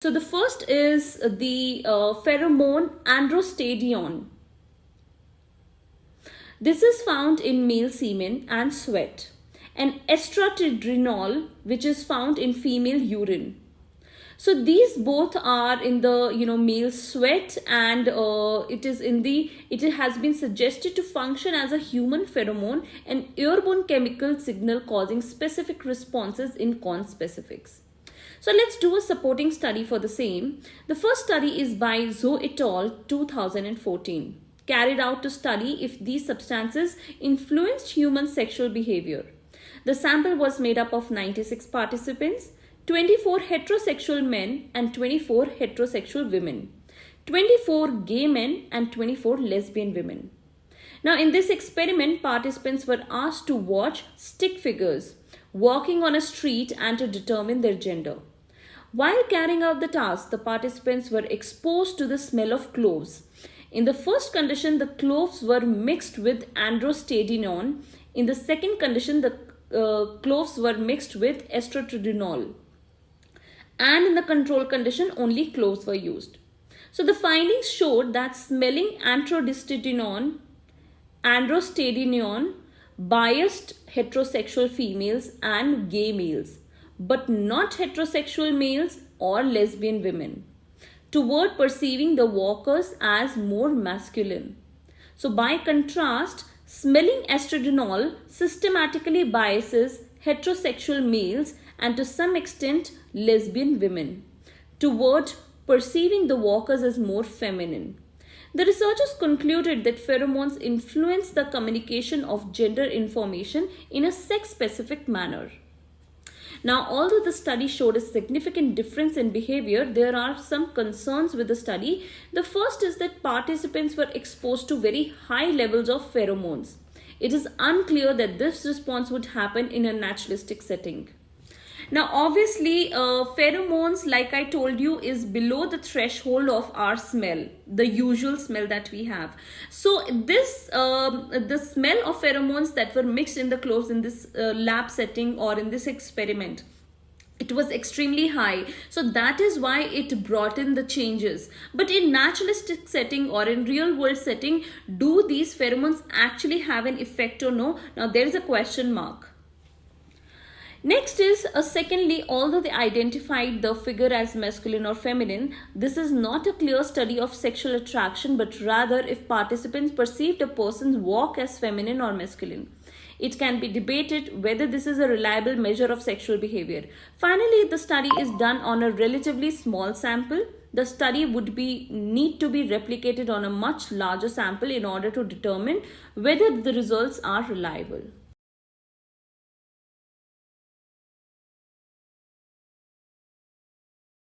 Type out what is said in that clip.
So the first is the pheromone androstenedione. This is found in male semen and sweat, and estradiol, which is found in female urine. So these both are in the male sweat, and it has been suggested to function as a human pheromone, an airborne chemical signal causing specific responses in conspecifics. So let's do a supporting study for the same. The first study is by Zhou et al. 2014. Carried out to study if these substances influenced human sexual behavior. The sample was made up of 96 participants, 24 heterosexual men and 24 heterosexual women, 24 gay men and 24 lesbian women. Now in this experiment, participants were asked to watch stick figures walking on a street and to determine their gender. While carrying out the task, the participants were exposed to the smell of cloves. In the first condition, the cloves were mixed with androstenedione. In the second condition, the cloves were mixed with estradiol. And in the control condition, only cloves were used. So the findings showed that smelling androstenedione biased heterosexual females and gay males, but not heterosexual males or lesbian women, toward perceiving the walkers as more masculine. So by contrast, smelling estradiol systematically biases heterosexual males and to some extent lesbian women, toward perceiving the walkers as more feminine. The researchers concluded that pheromones influence the communication of gender information in a sex-specific manner. Now, although the study showed a significant difference in behavior, there are some concerns with the study. The first is that participants were exposed to very high levels of pheromones. It is unclear that this response would happen in a naturalistic setting. Now, obviously, pheromones, like I told you, is below the threshold of our smell, the usual smell that we have. So this, the smell of pheromones that were mixed in the cloves in this lab setting or in this experiment, it was extremely high. So that is why it brought in the changes. But in naturalistic setting or in real world setting, do these pheromones actually have an effect or no? Now there is a question mark. Next is, secondly, although they identified the figure as masculine or feminine, this is not a clear study of sexual attraction, but rather if participants perceived a person's walk as feminine or masculine. It can be debated whether this is a reliable measure of sexual behavior. Finally, the study is done on a relatively small sample. The study would need to be replicated on a much larger sample in order to determine whether the results are reliable.